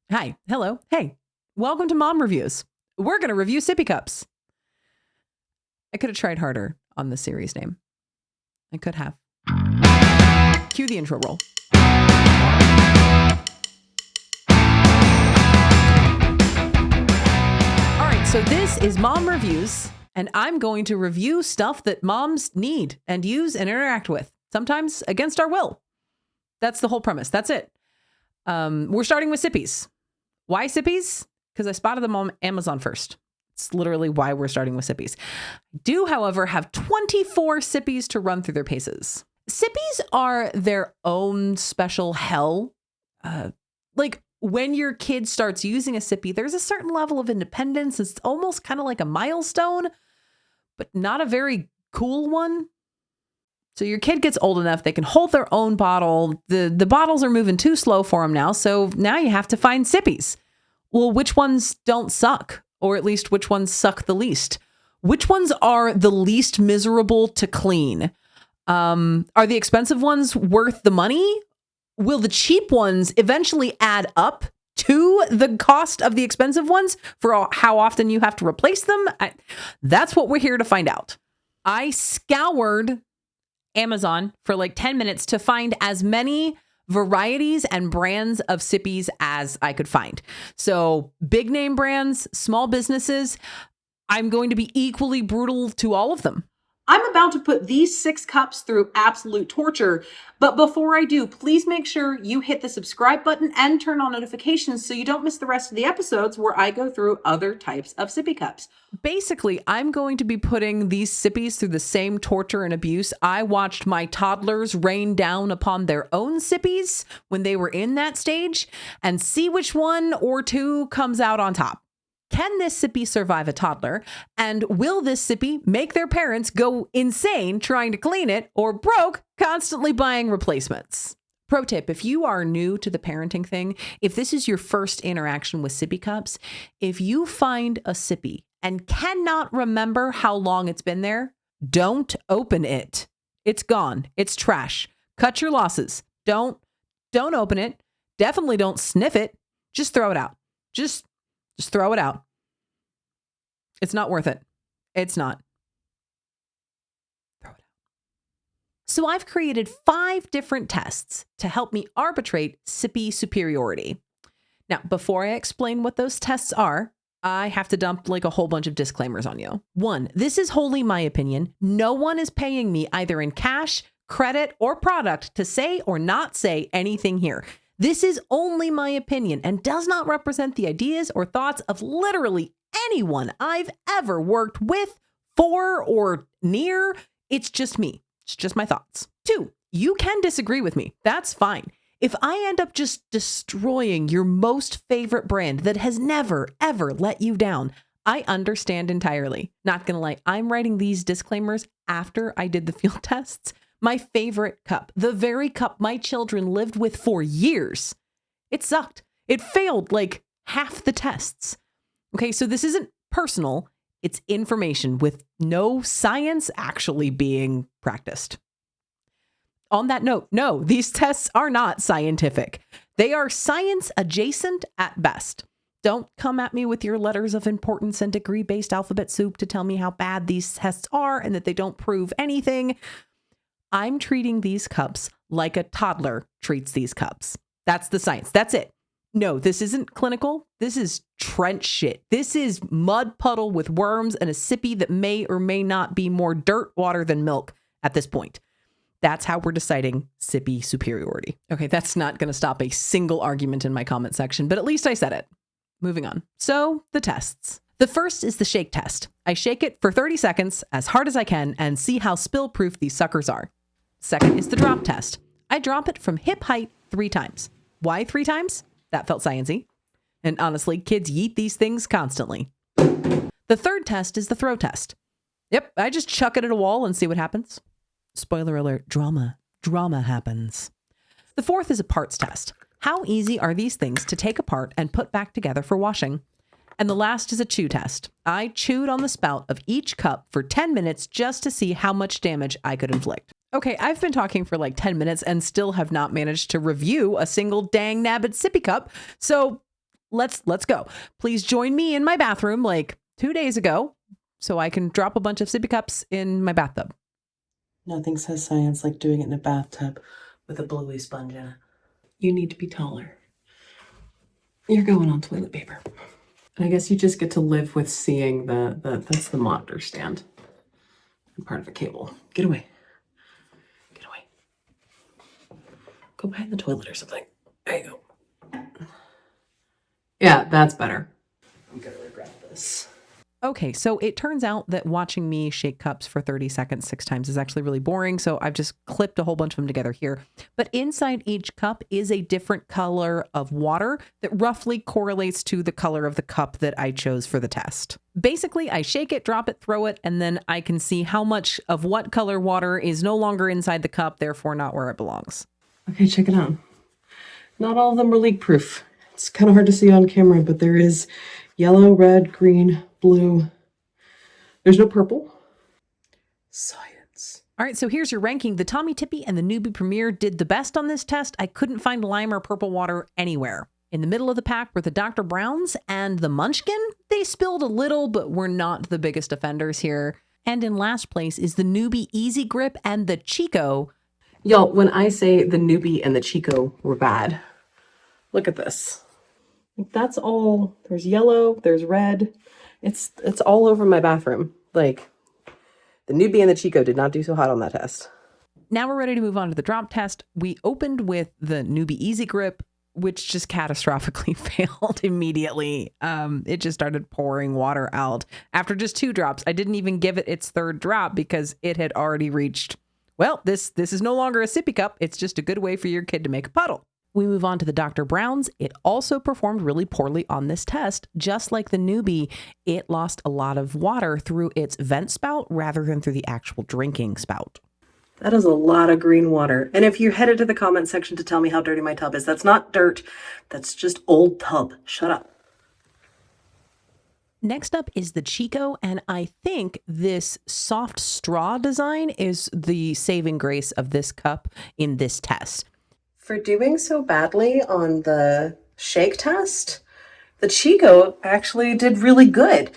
Hi. Hello. Hey. Welcome to Mom Reviews. We're going to review Sippy Cups. I could have tried harder on the series name. I could have. Cue the intro roll. All right, so this is Mom Reviews, and I'm going to review stuff that moms need and use and interact with, sometimes against our will. That's the whole premise. That's it. We're starting with Sippies. Why Sippies? Because I spotted them on Amazon first. It's literally why we're starting with Sippies. I do, however, have 24 Sippies to run through their paces. Sippies are their own special hell. Like when your kid starts using a Sippy, there's a certain level of independence. It's almost kind of like a milestone, but not a very cool one. So your kid gets old enough, they can hold their own bottle. The bottles are moving too slow for them now. So now you have to find Sippies. Well, which ones don't suck? Or at least which ones suck the least? Which ones are the least miserable to clean? Are the expensive ones worth the money? Will the cheap ones eventually add up to the cost of the expensive ones for how often you have to replace them? That's what we're here to find out. I scoured Amazon for like 10 minutes to find as many varieties and brands of Sippies as I could find. So big name brands, small businesses, I'm going to be equally brutal to all of them. I'm about to put these 6 cups through absolute torture, but before I do, please make sure you hit the subscribe button and turn on notifications so you don't miss the rest of the episodes where I go through other types of sippy cups. Basically, I'm going to be putting these sippies through the same torture and abuse I watched my toddlers rain down upon their own sippies when they were in that stage, and see which one or two comes out on top. Can this sippy survive a toddler? And will this sippy make their parents go insane trying to clean it, or broke constantly buying replacements? Pro tip, if you are new to the parenting thing, if this is your first interaction with sippy cups, if you find a sippy and cannot remember how long it's been there, don't open it. It's gone. It's trash. Cut your losses. Don't open it. Definitely don't sniff it. Just throw it out. Just throw it out. It's not worth it. It's not. Throw it out. So I've created 5 different tests to help me arbitrate sippy superiority. Now, before I explain what those tests are, I have to dump like a whole bunch of disclaimers on you. 1, this is wholly my opinion. No one is paying me either in cash, credit, or product to say or not say anything here. This is only my opinion and does not represent the ideas or thoughts of literally anyone I've ever worked with, for, or near. It's just me. It's just my thoughts. 2, you can disagree with me. That's fine. If I end up just destroying your most favorite brand that has never, ever let you down, I understand entirely. Not gonna lie, I'm writing these disclaimers after I did the field tests. My favorite cup, the very cup my children lived with for years, it sucked. It failed like half the tests. Okay, so this isn't personal. It's information with no science actually being practiced. On that note, no, these tests are not scientific. They are science adjacent at best. Don't come at me with your letters of importance and degree-based alphabet soup to tell me how bad these tests are and that they don't prove anything. I'm treating these cups like a toddler treats these cups. That's the science. That's it. No, this isn't clinical. This is trench shit. This is mud puddle with worms and a sippy that may or may not be more dirt, water than milk at this point. That's how we're deciding sippy superiority. Okay, that's not going to stop a single argument in my comment section, but at least I said it. Moving on. So the tests. The first is the shake test. I shake it for 30 seconds as hard as I can and see how spill-proof these suckers are. Second is the drop test. I drop it from hip height 3 times. Why 3 times? That felt sciencey. And honestly, kids yeet these things constantly. The third test is the throw test. Yep, I just chuck it at a wall and see what happens. Spoiler alert, drama happens. The fourth is a parts test. How easy are these things to take apart and put back together for washing? And the last is a chew test. I chewed on the spout of each cup for 10 minutes just to see how much damage I could inflict. Okay, I've been talking for like 10 minutes and still have not managed to review a single dang nabbit sippy cup. So Let's go. Please join me in my bathroom like 2 days ago so I can drop a bunch of sippy cups in my bathtub. Nothing says science like doing it in a bathtub with a bluey sponge in it. You need to be taller. You're going on toilet paper. I guess you just get to live with seeing that's the monitor stand. And part of a cable. Get away. Get away. Go behind the toilet or something. There you go. Yeah, that's better. I'm gonna regret this. Okay, so it turns out that watching me shake cups for 30 seconds 6 times is actually really boring, so I've just clipped a whole bunch of them together here. But inside each cup is a different color of water that roughly correlates to the color of the cup that I chose for the test. Basically, I shake it, drop it, throw it, and then I can see how much of what color water is no longer inside the cup, therefore not where it belongs. Okay, check it out. Not all of them are leak-proof. It's kind of hard to see on camera, but there is yellow, red, green, blue. There's no purple. Science. All right, so here's your ranking. The Tommee Tippee and the Newbie Premier did the best on this test. I couldn't find lime or purple water anywhere. In the middle of the pack were the Dr. Browns and the Munchkin. They spilled a little, but were not the biggest offenders here. And in last place is the Newbie Easy Grip and the Chico. Y'all, when I say the Newbie and the Chico were bad, look at this. That's all. There's yellow, there's red. It's all over my bathroom. Like, the Newbie and the Chico did not do so hot on that test. Now we're ready to move on to the drop test. We opened with the Newbie Easy Grip, which just catastrophically failed immediately. It just started pouring water out. After just 2 drops, I didn't even give it its 3rd drop because it had already reached, well, this is no longer a sippy cup. It's just a good way for your kid to make a puddle. We move on to the Dr. Brown's. It also performed really poorly on this test. Just like the Newbie, it lost a lot of water through its vent spout rather than through the actual drinking spout. That is a lot of green water. And if you're headed to the comment section to tell me how dirty my tub is, that's not dirt. That's just old tub. Shut up. Next up is the Chico, and I think this soft straw design is the saving grace of this cup in this test. For doing so badly on the shake test, the Chico actually did really good.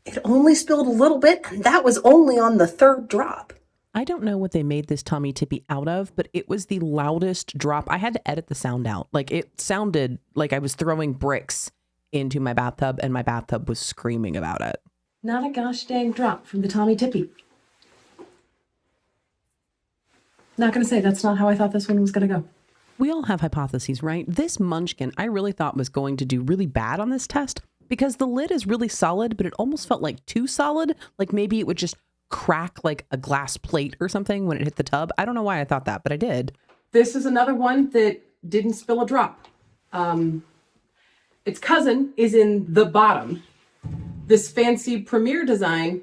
It only spilled a little bit, and that was only on the 3rd drop. I don't know what they made this Tommee Tippee out of, but it was the loudest drop. I had to edit the sound out. Like, it sounded like I was throwing bricks into my bathtub, and my bathtub was screaming about it. Not a gosh dang drop from the Tommee Tippee. Not gonna say that's not how I thought this one was gonna go. We all have hypotheses, right? This Munchkin I really thought was going to do really bad on this test because the lid is really solid, but it almost felt like too solid. Like maybe it would just crack like a glass plate or something when it hit the tub. I don't know why I thought that, but I did. This is another one that didn't spill a drop. Its cousin is in the bottom. This fancy Premier design.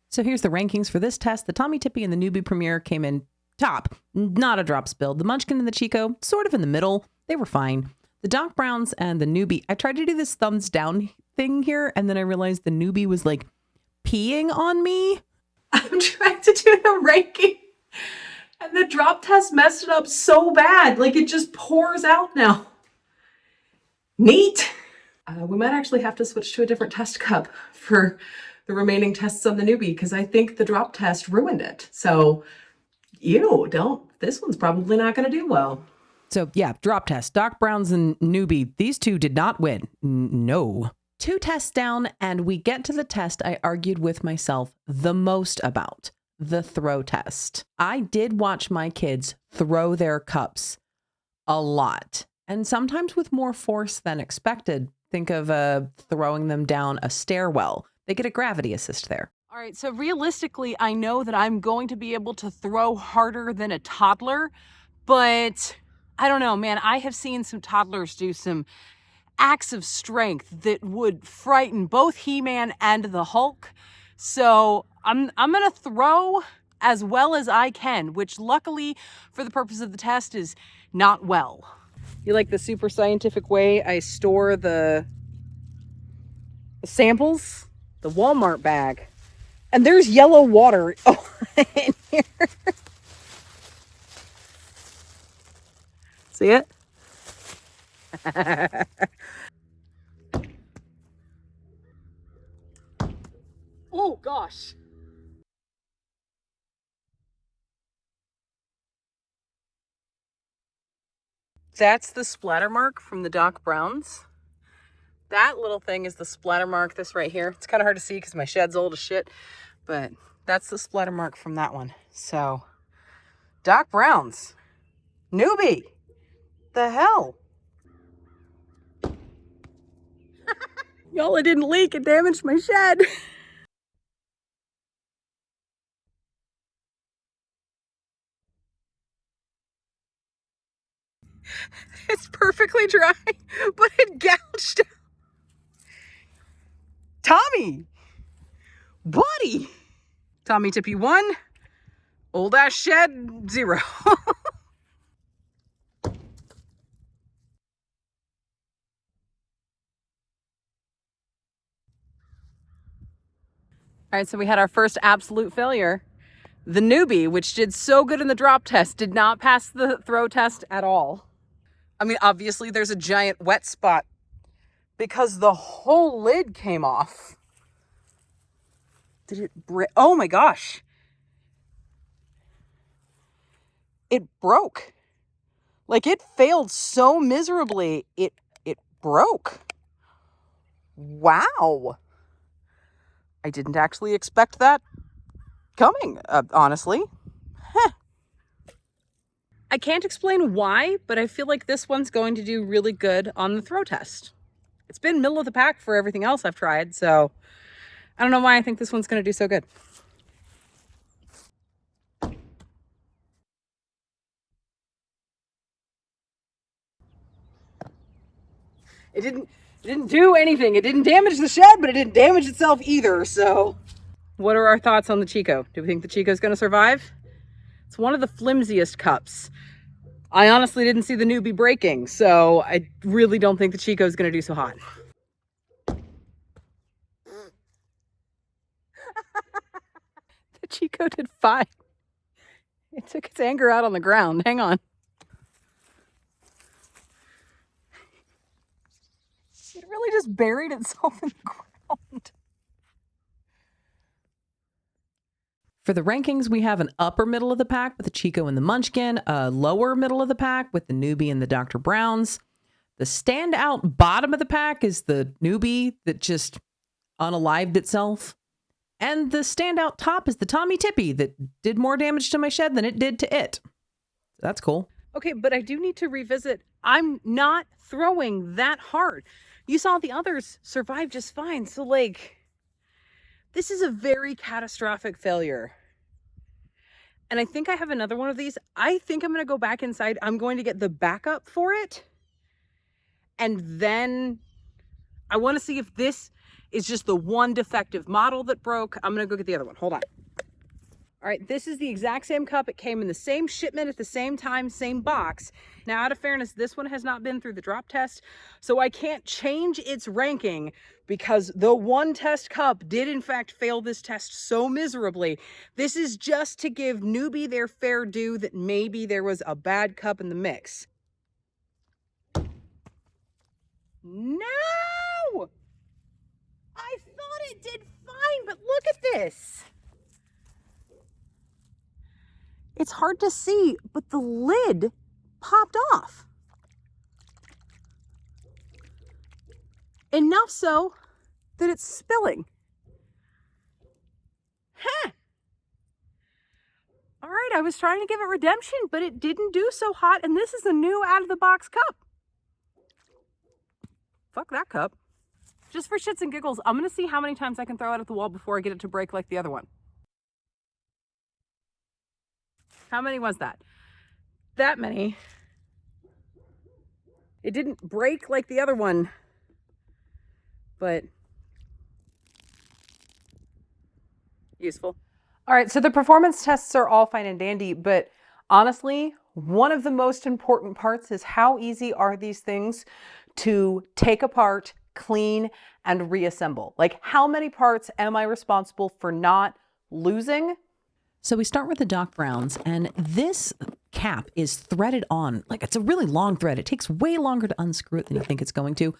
So here's the rankings for this test. The Tommee Tippee and the Newbie Premier came in top. Not a drop spilled. The Munchkin and the Chico, sort of in the middle. They were fine. The Doc Browns and the Newbie, I tried to do this thumbs down thing here, and then I realized the Newbie was like peeing on me. I'm trying to do the ranking, and the drop test messed it up so bad. Like, it just pours out now. Neat. We might actually have to switch to a different test cup for the remaining tests on the Newbie, because I think the drop test ruined it. So, this one's probably not going to do well. So yeah, drop test. Doc Browns and Newbie, these two did not win. No. 2 tests down, and we get to the test I argued with myself the most about, the throw test. I did watch my kids throw their cups a lot, and sometimes with more force than expected. Think of throwing them down a stairwell. They get a gravity assist there. All right, so realistically, I know that I'm going to be able to throw harder than a toddler, but I don't know, man. I have seen some toddlers do some acts of strength that would frighten both He-Man and the Hulk. So I'm going to throw as well as I can, which luckily for the purpose of the test is not well. You like the super scientific way I store the samples? The Walmart bag. And there's yellow water in here. See it? Oh gosh. That's the splatter mark from the Doc Browns. That little thing is the splatter mark, this right here. It's kind of hard to see because my shed's old as shit, but that's the splatter mark from that one. So, Doc Browns. Newbie. The hell? Y'all, it didn't leak. It damaged my shed. It's perfectly dry, but it gouged out. Tommy! Buddy! Tommy Tippy 1, old ass shed 0. All right, so we had our first absolute failure. The newbie, which did so good in the drop test, did not pass the throw test at all. I mean, obviously there's a giant wet spot because the whole lid came off. Did it break? Oh my gosh. It broke. Like, it failed so miserably, it broke. Wow. I didn't actually expect that coming, honestly. Heh. I can't explain why, but I feel like this one's going to do really good on the throw test. It's been middle of the pack for everything else I've tried, so I don't know why I think this one's going to do so good. It didn't do anything. It didn't damage the shed, but it didn't damage itself either, so. What are our thoughts on the Chico? Do we think the Chico's going to survive? It's one of the flimsiest cups. I honestly didn't see the newbie breaking, so I really don't think the Chico's going to do so hot. The Chico did fine. It took its anger out on the ground. Hang on. It really just buried itself in the ground. For the rankings, we have an upper middle of the pack with the Chico and the Munchkin, a lower middle of the pack with the Newbie and the Dr. Browns. The standout bottom of the pack is the Newbie that just unalived itself. And the standout top is the Tommy Tippy that did more damage to my shed than it did to it. That's cool. Okay, but I do need to revisit. I'm not throwing that hard. You saw the others survive just fine. So, like, this is a very catastrophic failure. And I think I have another one of these. I think I'm going to go back inside. I'm going to get the backup for it. And then I want to see if this is just the one defective model that broke. I'm going to go get the other one. Hold on. All right, this is the exact same cup. It came in the same shipment at the same time, same box. Now, out of fairness, this one has not been through the drop test, so I can't change its ranking because the one test cup did in fact fail this test so miserably. This is just to give Newbie their fair due that maybe there was a bad cup in the mix. No! I thought it did fine, but look at this. It's hard to see, but the lid popped off. Enough so that it's spilling. Huh. All right, I was trying to give it redemption, but it didn't do so hot, and this is a new out-of-the-box cup. Fuck that cup. Just for shits and giggles, I'm going to see how many times I can throw it at the wall before I get it to break like the other one. How many was that? That many. It didn't break like the other one, but useful. All right, so the performance tests are all fine and dandy, but honestly, one of the most important parts is how easy are these things to take apart, clean, and reassemble? Like, how many parts am I responsible for not losing? So we start with the Doc Browns, and this cap is threaded on. Like, it's a really long thread. It takes way longer to unscrew it than you think it's going to.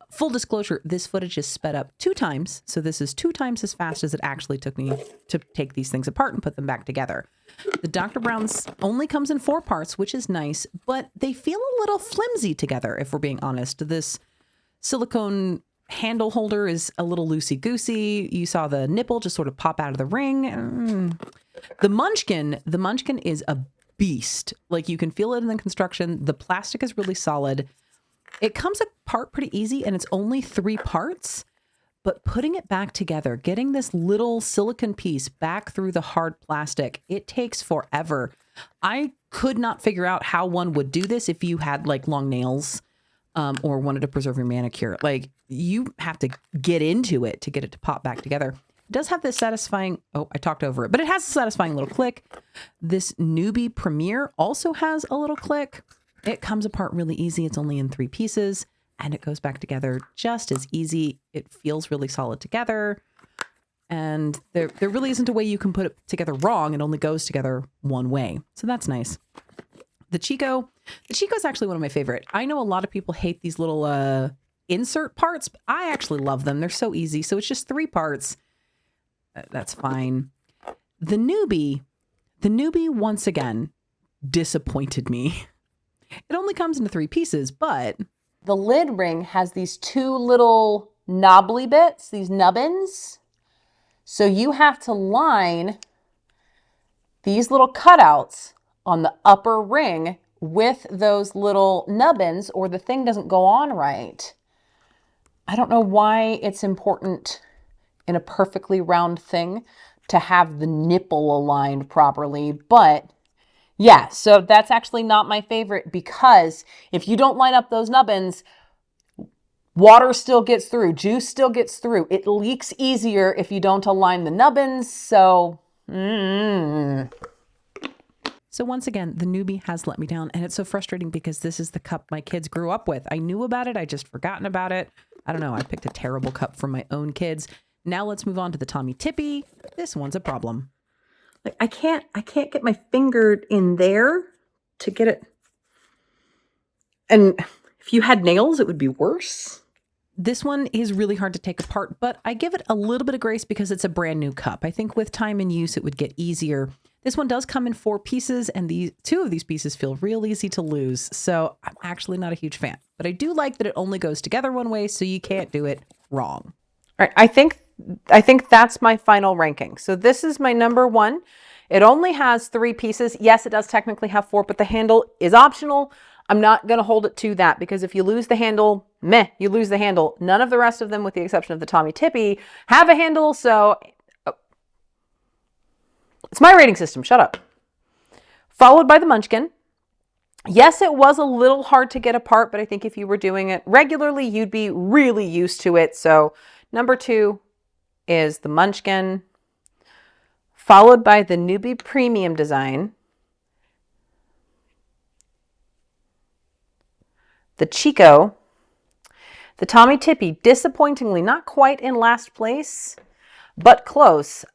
Full disclosure, this footage is sped up 2 times. So this is 2 times as fast as it actually took me to take these things apart and put them back together. The Dr. Brown's only comes in 4 parts, which is nice, but they feel a little flimsy together, if we're being honest. This silicone handle holder is a little loosey-goosey. You saw the nipple just sort of pop out of the ring. The Munchkin is a beast. Like, you can feel it in the construction. The plastic is really solid. It comes apart pretty easy, and it's only 3 parts, but putting it back together, getting this little silicone piece back through the hard plastic, it takes forever. I could not figure out how one would do this if you had like long nails or wanted to preserve your manicure. Like, you have to get into it to get it to pop back together. It does have this satisfying, oh, I talked over it, but it has a satisfying little click. This Newbie Premier also has a little click. It comes apart really easy. It's only in 3 pieces and it goes back together just as easy. It feels really solid together. And there really isn't a way you can put it together wrong. It only goes together one way. So that's nice. The Chico is actually one of my favorite. I know a lot of people hate these little insert parts, but I actually love them. They're so easy. So it's just 3 parts. That's fine. The newbie once again disappointed me. It only comes into 3 pieces, but the lid ring has these 2 little knobbly bits, these nubbins. So you have to line these little cutouts on the upper ring with those little nubbins, or the thing doesn't go on right. I don't know why it's important in a perfectly round thing to have the nipple aligned properly, but yeah, so that's actually not my favorite, because if you don't line up those nubbins, water still gets through, juice still gets through. It leaks easier if you don't align the nubbins, so So once again, the newbie has let me down, and it's so frustrating because this is the cup my kids grew up with. I knew about it, I just forgotten about it. I don't know, I picked a terrible cup for my own kids. Now let's move on to the Tommy Tippy. This one's a problem. Like, I can't get my finger in there to get it. And if you had nails, it would be worse. This one is really hard to take apart, but I give it a little bit of grace because it's a brand new cup. I think with time and use, it would get easier. This one does come in 4 pieces, and 2 of these pieces feel real easy to lose. So I'm actually not a huge fan, but I do like that it only goes together one way, so you can't do it wrong. All right, I think that's my final ranking. So this is my number 1. It only has 3 pieces. Yes, it does technically have 4, but the handle is optional. I'm not going to hold it to that, because if you lose the handle, you lose the handle. None of the rest of them, with the exception of the Tommy Tippy, have a handle. So it's my rating system. Shut up. Followed by the Munchkin. Yes, it was a little hard to get apart, but I think if you were doing it regularly, you'd be really used to it. So number 2 is the Munchkin, followed by the Newbie Premium Design, the Chico, the Tommy Tippy, disappointingly not quite in last place, but close.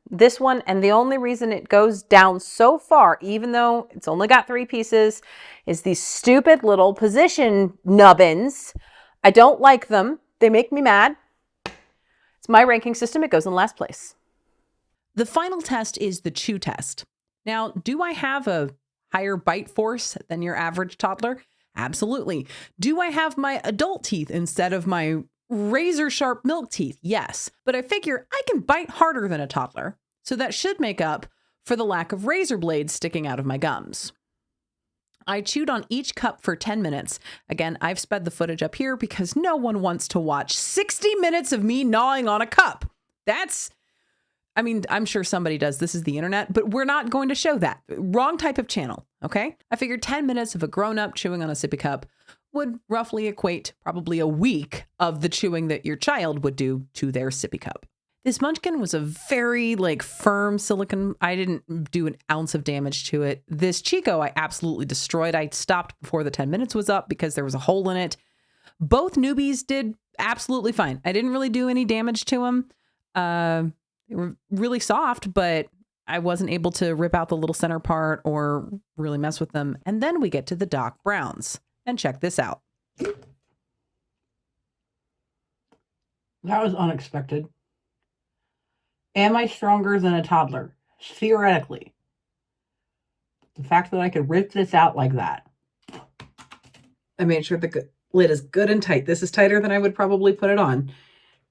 This one, and the only reason it goes down so far, even though it's only got 3 pieces, is these stupid little position nubbins. I don't like them. They make me mad. It's my ranking system. It goes in last place. The final test is the chew test. Now, do I have a higher bite force than your average toddler? Absolutely. Do I have my adult teeth instead of my razor sharp milk teeth? Yes. But I figure I can bite harder than a toddler. So that should make up for the lack of razor blades sticking out of my gums. I chewed on each cup for 10 minutes. Again, I've sped the footage up here because no one wants to watch 60 minutes of me gnawing on a cup. I'm sure somebody does. This is the internet, but we're not going to show that. Wrong type of channel, okay? I figured 10 minutes of a grown-up chewing on a sippy cup would roughly equate probably a week of the chewing that your child would do to their sippy cup. This Munchkin was a very firm silicone. I didn't do an ounce of damage to it. This Chico, I absolutely destroyed. I stopped before the 10 minutes was up because there was a hole in it. Both newbies did absolutely fine. I didn't really do any damage to them. They were really soft, but I wasn't able to rip out the little center part or really mess with them. And then we get to the Doc Browns. And check this out. That was unexpected. Am I stronger than a toddler? Theoretically. The fact that I could rip this out like that. I made sure the lid is good and tight. This is tighter than I would probably put it on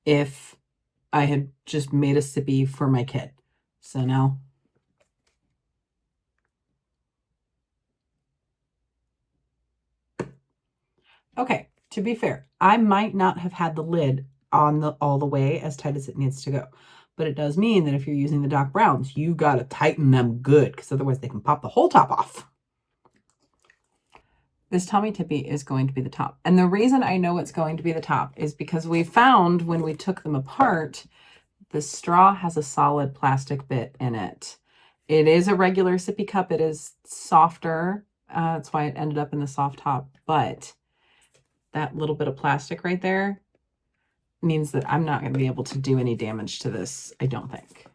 if I had just made a sippy for my kid. So now. Okay, to be fair, I might not have had the lid on all the way as tight as it needs to go. But it does mean that if you're using the Doc Browns, you got to tighten them good because otherwise they can pop the whole top off. This Tommy Tippy is going to be the top. And the reason I know it's going to be the top is because we found when we took them apart, the straw has a solid plastic bit in it. It is a regular sippy cup. It is softer. That's why it ended up in the soft top. But that little bit of plastic right there means that I'm not going to be able to do any damage to this, I don't think.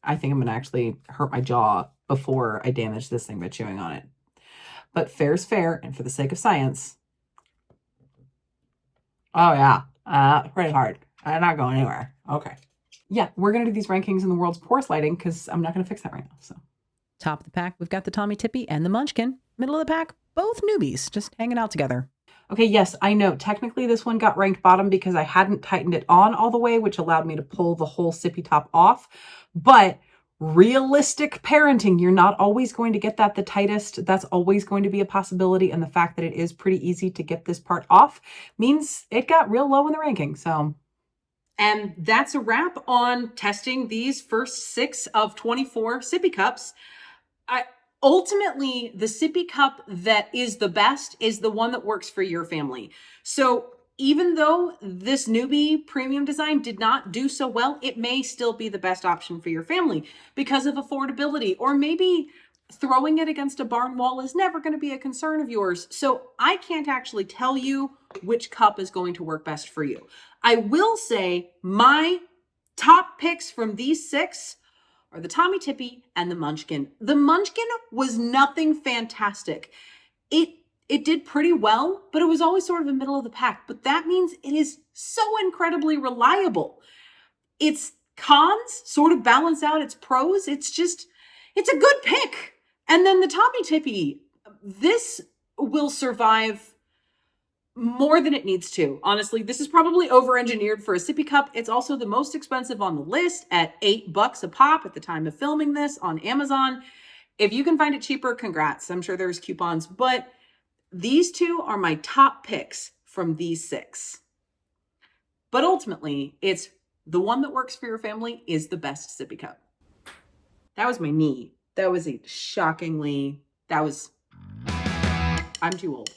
I think I'm going to actually hurt my jaw before I damage this thing by chewing on it. But fair's fair, and for the sake of science. Oh, yeah. Pretty hard. I'm not going anywhere. Okay. Yeah, we're going to do these rankings in the world's poorest lighting because I'm not going to fix that right now. So, top of the pack, we've got the Tommy Tippy and the Munchkin. Middle of the pack, both newbies, just hanging out together. Okay, yes, I know. Technically, this one got ranked bottom because I hadn't tightened it on all the way, which allowed me to pull the whole sippy top off. But realistic parenting, you're not always going to get that the tightest. That's always going to be a possibility. And the fact that it is pretty easy to get this part off means it got real low in the ranking. So, and that's a wrap on testing these first 6 of 24 sippy cups. Ultimately, the sippy cup that is the best is the one that works for your family. So even though this newbie premium design did not do so well, it may still be the best option for your family because of affordability, or maybe throwing it against a barn wall is never going to be a concern of yours. So I can't actually tell you which cup is going to work best for you. I will say my top picks from these 6 are the Tommy Tippy and the Munchkin. The Munchkin was nothing fantastic. It did pretty well, but it was always sort of the middle of the pack. But that means it is so incredibly reliable. Its cons sort of balance out its pros. It's a good pick. And then the Tommy Tippy, this will survive more than it needs to. Honestly, this is probably over-engineered for a sippy cup. It's also the most expensive on the list at $8 a pop at the time of filming this on Amazon. If you can find it cheaper, congrats. I'm sure there's coupons, but these 2 are my top picks from these 6. But ultimately, it's the one that works for your family is the best sippy cup. That was my knee. That was I'm too old.